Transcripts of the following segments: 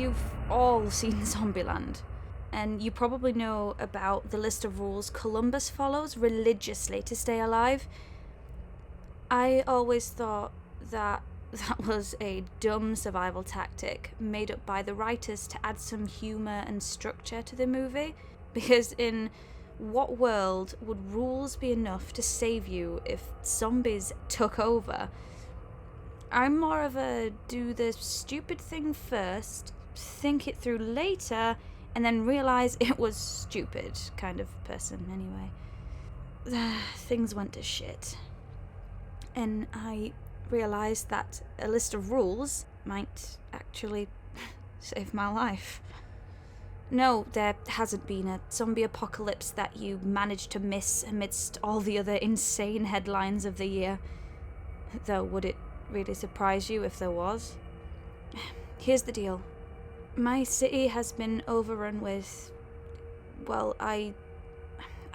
You've all seen Zombieland, and you probably know about the list of rules Columbus follows religiously to stay alive. I always thought that was a dumb survival tactic made up by the writers to add some humour and structure to the movie, because in what world would rules be enough to save you if zombies took over? I'm more of a do the stupid thing first, think it through later, and then realise it was stupid kind of person, anyway. Things went to shit. And I realised that a list of rules might actually save my life. No, there hasn't been a zombie apocalypse that you managed to miss amidst all the other insane headlines of the year. Though, would it really surprise you if there was? Here's the deal. My city has been overrun with... well, I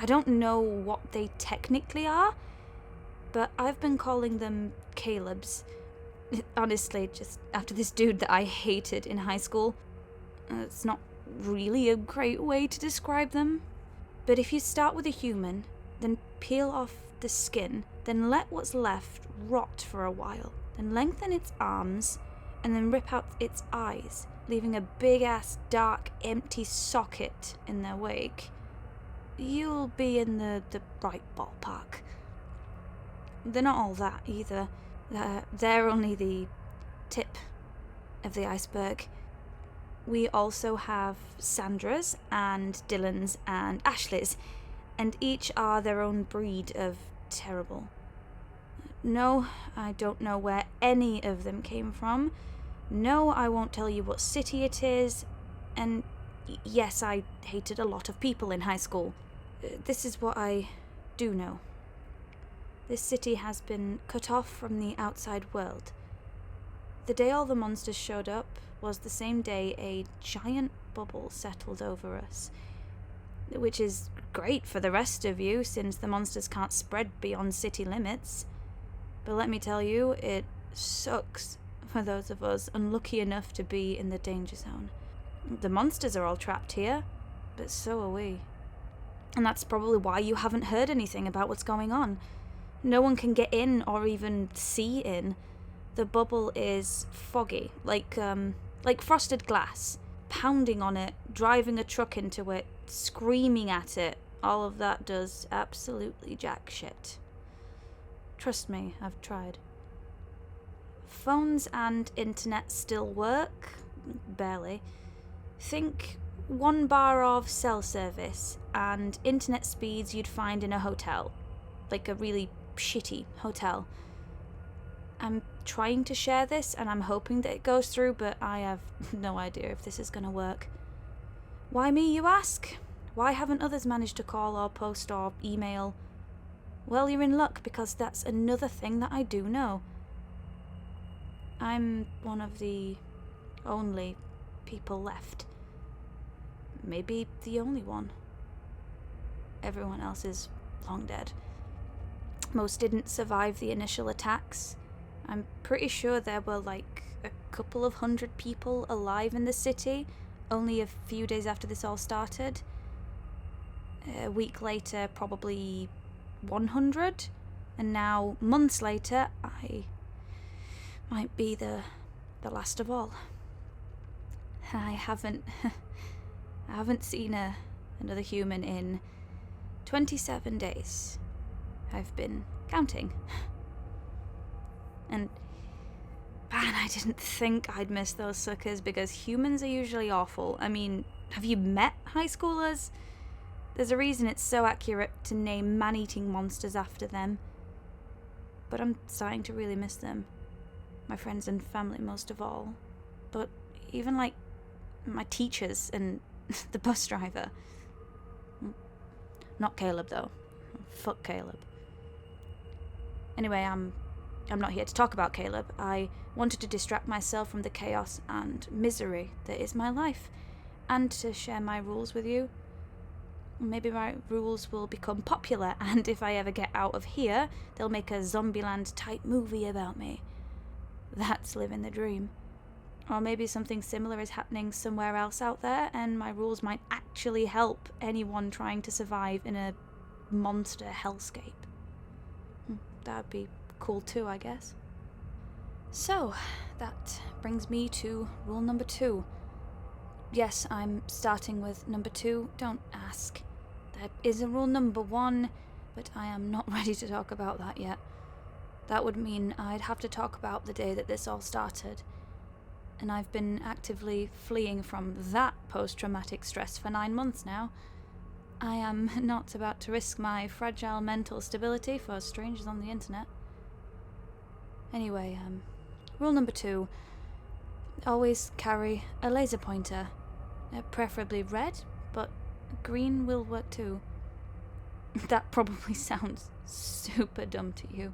don't know what they technically are, but I've been calling them Caleb's. Honestly, just after this dude that I hated in high school. It's not really a great way to describe them. But if you start with a human, then peel off the skin, then let what's left rot for a while, then lengthen its arms, and then rip out its eyes, leaving a big-ass, dark, empty socket in their wake, you'll be in the right ballpark. They're not all that, either. They're only the tip of the iceberg. We also have Sandra's and Dylan's and Ashley's, and each are their own breed of terrible. No, I don't know where any of them came from. No, I won't tell you what city it is. And yes, I hated a lot of people in high school. This is what I do know. This city has been cut off from the outside world. The day all the monsters showed up was the same day a giant bubble settled over us. Which is great for the rest of you, since the monsters can't spread beyond city limits. But let me tell you, it sucks for those of us unlucky enough to be in the danger zone. The monsters are all trapped here, but so are we. And that's probably why you haven't heard anything about what's going on. No one can get in or even see in. The bubble is foggy, like frosted glass. Pounding on it, driving a truck into it, screaming at it, all of that does absolutely jack shit. Trust me, I've tried. Phones and internet still work, barely. Think 1 bar of cell service and internet speeds you'd find in a hotel, like a really shitty hotel. I'm trying to share this and I'm hoping that it goes through, but I have no idea if this is going to work. Why me, you ask? Why haven't others managed to call or post or email? Well, you're in luck, because that's another thing that I do know. I'm one of the only people left. Maybe the only one. Everyone else is long dead. Most didn't survive the initial attacks. I'm pretty sure there were like a couple of 100 people alive in the city, only a few days after this all started. A week later, probably 100, and now, months later, I might be the last of all. I haven't seen another human in 27 days. I've been counting. And man, I didn't think I'd miss those suckers, because humans are usually awful. I mean, have you met high schoolers? There's a reason it's so accurate to name man-eating monsters after them. But I'm starting to really miss them. My friends and family most of all. But even like my teachers and the bus driver. Not Caleb though. Fuck Caleb. Anyway, I'm not here to talk about Caleb. I wanted to distract myself from the chaos and misery that is my life, and to share my rules with you. Maybe my rules will become popular, and if I ever get out of here, they'll make a Zombieland-type movie about me. That's living the dream. Or maybe something similar is happening somewhere else out there, and my rules might actually help anyone trying to survive in a monster hellscape. That'd be cool too, I guess. So, that brings me to rule number 2. Yes, I'm starting with number 2, don't ask. There is a rule number 1, but I am not ready to talk about that yet. That would mean I'd have to talk about the day that this all started. And I've been actively fleeing from that post-traumatic stress for 9 months now. I am not about to risk my fragile mental stability for strangers on the internet. Anyway, rule number 2. Always carry a laser pointer. Preferably red, but green will work too. That probably sounds super dumb to you.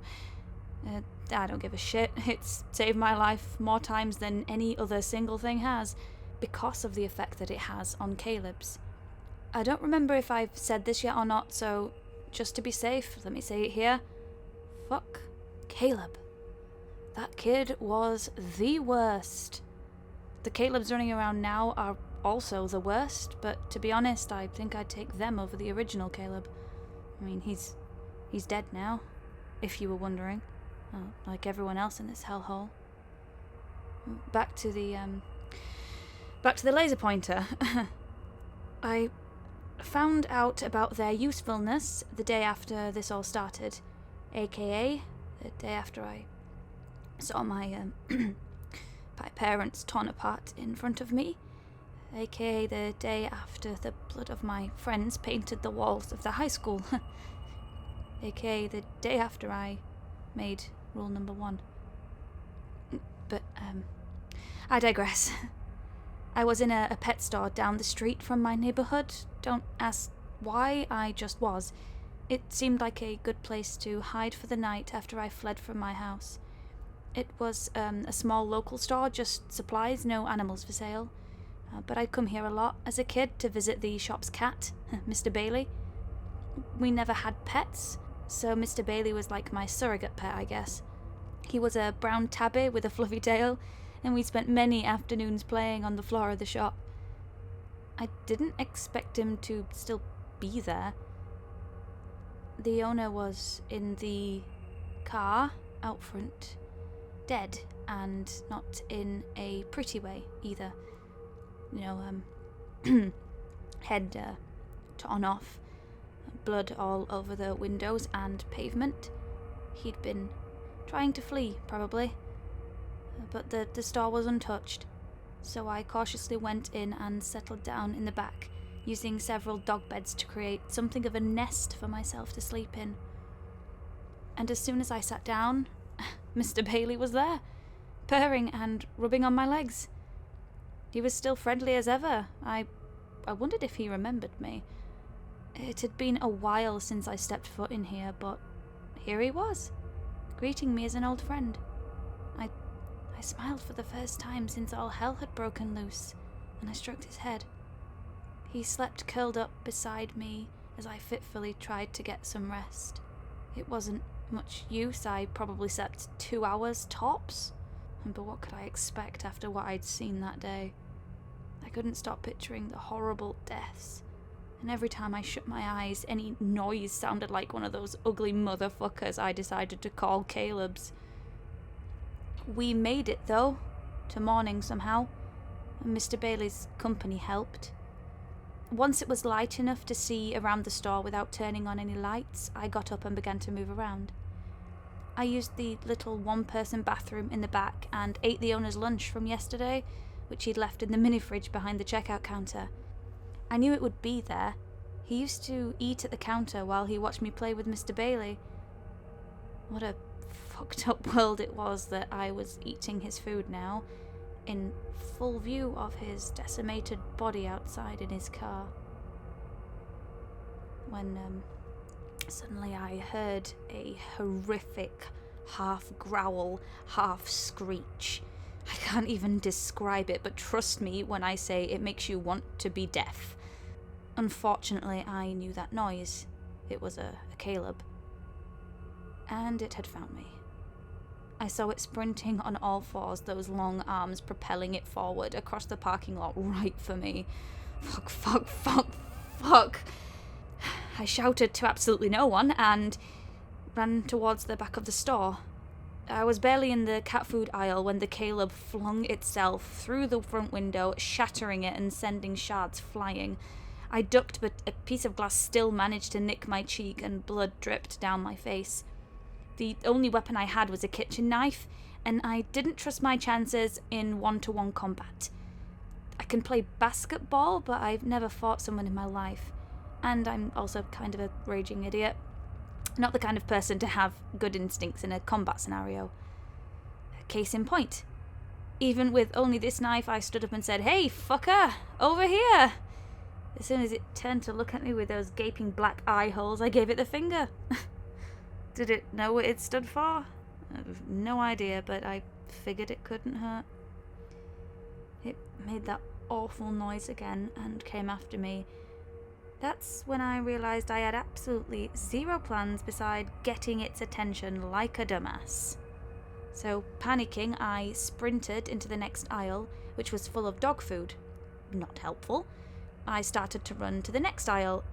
I don't give a shit. It's saved my life more times than any other single thing has, because of the effect that it has on Caleb's. I don't remember if I've said this yet or not, so just to be safe, let me say it here. Fuck Caleb. That kid was the worst. The Calebs running around now are also the worst, but to be honest, I think I'd take them over the original Caleb. I mean, he's dead now, if you were wondering. Like everyone else in this hellhole. Back to the laser pointer. I found out about their usefulness the day after this all started, aka the day after I saw my parents torn apart in front of me, aka the day after the blood of my friends painted the walls of the high school, aka the day after I made rule number 1. But, I digress. I was in a pet store down the street from my neighborhood. Don't ask why, I just was. It seemed like a good place to hide for the night after I fled from my house. It was a small local store, just supplies, no animals for sale. But I'd come here a lot as a kid to visit the shop's cat, Mr. Bailey. We never had pets, so Mr. Bailey was like my surrogate pet, I guess. He was a brown tabby with a fluffy tail, and we spent many afternoons playing on the floor of the shop. I didn't expect him to still be there. The owner was in the car out front, dead, and not in a pretty way either. You know, head torn off, blood all over the windows and pavement. He'd been trying to flee, probably. But the store was untouched, so I cautiously went in and settled down in the back, using several dog beds to create something of a nest for myself to sleep in. And as soon as I sat down, Mr. Bailey was there, purring and rubbing on my legs. He was still friendly as ever. I wondered if he remembered me. It had been a while since I stepped foot in here, but here he was, greeting me as an old friend. I smiled for the first time since all hell had broken loose, and I stroked his head. He slept curled up beside me as I fitfully tried to get some rest. It wasn't much use. I probably slept 2 hours tops, but what could I expect after what I'd seen that day? I couldn't stop picturing the horrible deaths, and every time I shut my eyes, any noise sounded like one of those ugly motherfuckers I decided to call Caleb's. We made it, though, to morning somehow, and Mr. Bailey's company helped. Once it was light enough to see around the store without turning on any lights, I got up and began to move around. I used the little one-person bathroom in the back and ate the owner's lunch from yesterday, which he'd left in the mini-fridge behind the checkout counter. I knew it would be there. He used to eat at the counter while he watched me play with Mr. Bailey. What a fucked up world it was that I was eating his food now, in full view of his decimated body outside in his car. When suddenly I heard a horrific half growl, half screech. I can't even describe it, but trust me when I say it makes you want to be deaf. Unfortunately, I knew that noise. It was a Caleb. And it had found me. I saw it sprinting on all fours, those long arms propelling it forward across the parking lot right for me. Fuck, fuck, fuck, fuck. I shouted to absolutely no one and ran towards the back of the store. I was barely in the cat food aisle when the Caleb flung itself through the front window, shattering it and sending shards flying. I ducked, but a piece of glass still managed to nick my cheek and blood dripped down my face. The only weapon I had was a kitchen knife, and I didn't trust my chances in one-to-one combat. I can play basketball, but I've never fought someone in my life. And I'm also kind of a raging idiot. Not the kind of person to have good instincts in a combat scenario. Case in point. Even with only this knife, I stood up and said, "Hey, fucker, over here!" As soon as it turned to look at me with those gaping black eye holes, I gave it the finger. Did it know what it stood for? I've no idea, but I figured it couldn't hurt. It made that awful noise again and came after me. That's when I realised I had absolutely zero plans beside getting its attention like a dumbass. So, panicking, I sprinted into the next aisle, which was full of dog food. Not helpful. I started to run to the next aisle,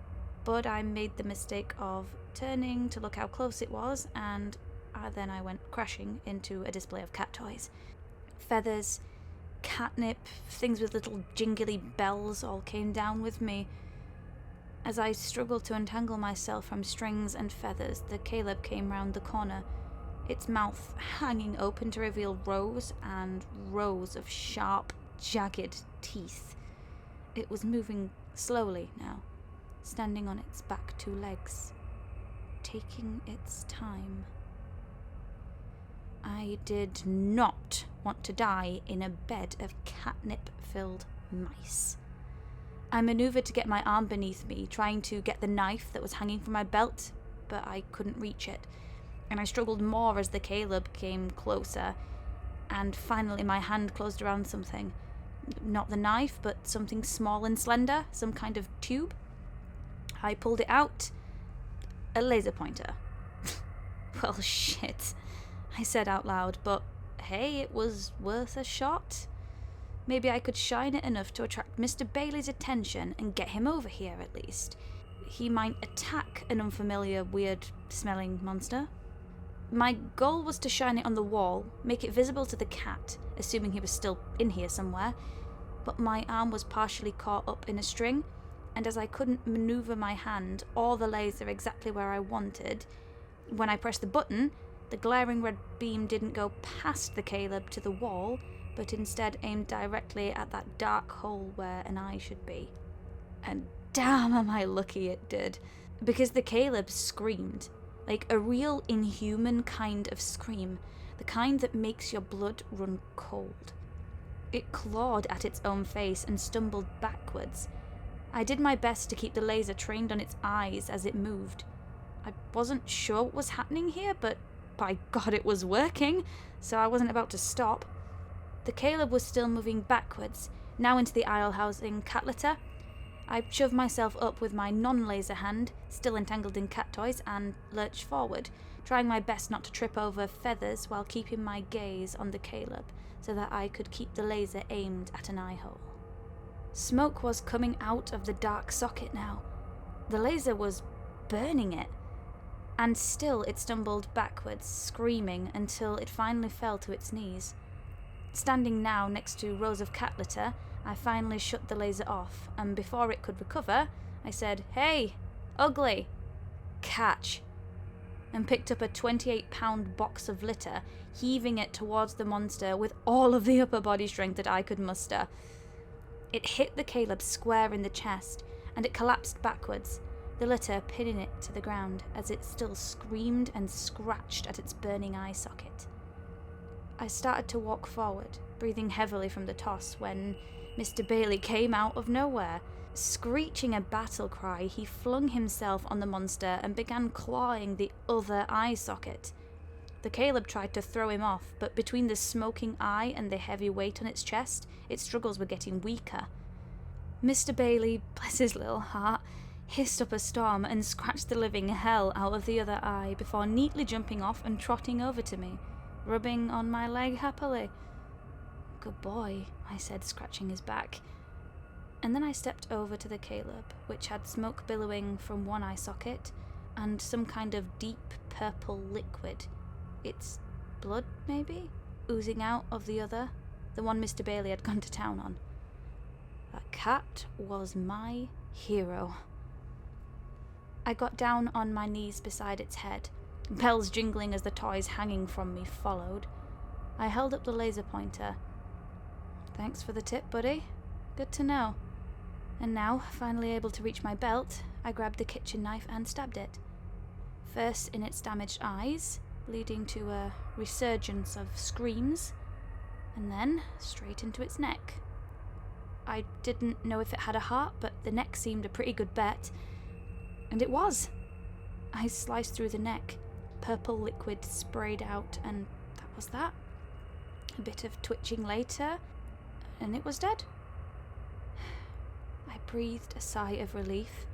but I made the mistake of turning to look how close it was, and then I went crashing into a display of cat toys. Feathers, catnip, things with little jingly bells all came down with me. As I struggled to untangle myself from strings and feathers, the Caleb came round the corner, its mouth hanging open to reveal rows and rows of sharp, jagged teeth. It was moving slowly now, standing on its back two legs, taking its time. I did not want to die in a bed of catnip-filled mice. I maneuvered to get my arm beneath me, trying to get the knife that was hanging from my belt, but I couldn't reach it, and I struggled more as the Caleb came closer, and finally my hand closed around something. Not the knife, but something small and slender, some kind of tube. I pulled it out. A laser pointer. Well, shit, I said out loud, but hey, it was worth a shot. Maybe I could shine it enough to attract Mr. Bailey's attention and get him over here at least. He might attack an unfamiliar, weird-smelling monster. My goal was to shine it on the wall, make it visible to the cat, assuming he was still in here somewhere, but my arm was partially caught up in a string, and as I couldn't maneuver my hand or the laser exactly where I wanted, when I pressed the button, the glaring red beam didn't go past the Caleb to the wall, but instead aimed directly at that dark hole where an eye should be. And damn am I lucky it did, because the Caleb screamed, like a real inhuman kind of scream, the kind that makes your blood run cold. It clawed at its own face and stumbled backwards. I did my best to keep the laser trained on its eyes as it moved. I wasn't sure what was happening here, but by God it was working, so I wasn't about to stop. The Caleb was still moving backwards, now into the aisle housing cat litter. I shoved myself up with my non-laser hand, still entangled in cat toys, and lurched forward, trying my best not to trip over feathers while keeping my gaze on the Caleb, so that I could keep the laser aimed at an eye hole. Smoke was coming out of the dark socket now. The laser was burning it. And still it stumbled backwards, screaming, until it finally fell to its knees. Standing now next to rows of cat litter, I finally shut the laser off, and before it could recover, I said, "Hey, ugly, catch," and picked up a 28-pound box of litter, heaving it towards the monster with all of the upper body strength that I could muster. It hit the Caleb square in the chest, and it collapsed backwards, the litter pinning it to the ground as it still screamed and scratched at its burning eye socket. I started to walk forward, breathing heavily from the toss, when Mr. Bailey came out of nowhere. Screeching a battle cry, he flung himself on the monster and began clawing the other eye socket. The Caleb tried to throw him off, but between the smoking eye and the heavy weight on its chest, its struggles were getting weaker. Mr. Bailey, bless his little heart, hissed up a storm and scratched the living hell out of the other eye before neatly jumping off and trotting over to me, rubbing on my leg happily. "Good boy," I said, scratching his back. And then I stepped over to the Caleb, which had smoke billowing from one eye socket and some kind of deep purple liquid. It's blood, maybe? Oozing out of the other, the one Mr. Bailey had gone to town on. That cat was my hero. I got down on my knees beside its head, bells jingling as the toys hanging from me followed. I held up the laser pointer. "Thanks for the tip, buddy. Good to know." And now, finally able to reach my belt, I grabbed the kitchen knife and stabbed it. First in its damaged eyes, leading to a resurgence of screams, and then straight into its neck. I didn't know if it had a heart, but the neck seemed a pretty good bet. And it was. I sliced through the neck. Purple liquid sprayed out, and that was that. A bit of twitching later, and it was dead. I breathed a sigh of relief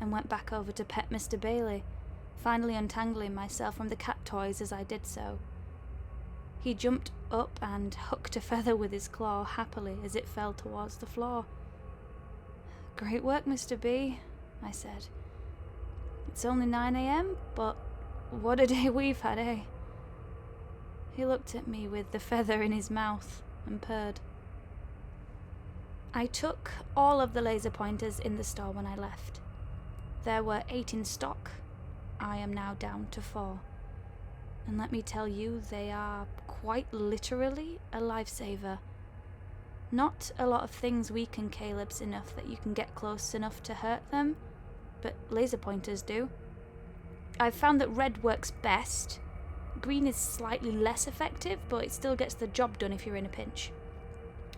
and went back over to pet Mr. Bailey, finally untangling myself from the cat toys as I did so. He jumped up and hooked a feather with his claw happily as it fell towards the floor. "Great work, Mr. B," I said. "It's only 9 a.m, but what a day we've had, eh?" He looked at me with the feather in his mouth and purred. I took all of the laser pointers in the store when I left. There were 8 in stock. I am now down to 4. And let me tell you, they are quite literally a lifesaver. Not a lot of things weaken Calebs enough that you can get close enough to hurt them, but laser pointers do. I've found that red works best. Green is slightly less effective, but it still gets the job done if you're in a pinch.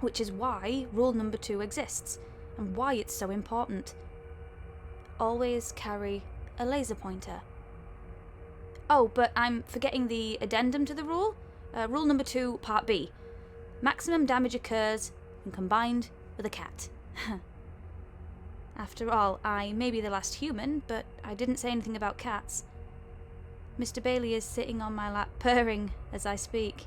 Which is why rule number 2 exists, and why it's so important. Always carry a laser pointer. Oh, but I'm forgetting the addendum to the rule. Rule number 2, part B. Maximum damage occurs when combined with a cat. After all, I may be the last human, but I didn't say anything about cats. Mr. Bailey is sitting on my lap, purring as I speak.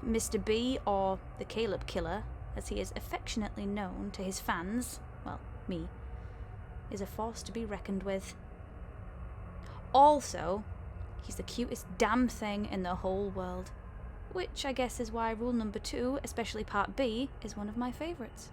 Mr. B, or the Caleb Killer, as he is affectionately known to his fans, well, me, is a force to be reckoned with. Also, he's the cutest damn thing in the whole world, which I guess is why rule number 2, especially part B, is one of my favourites.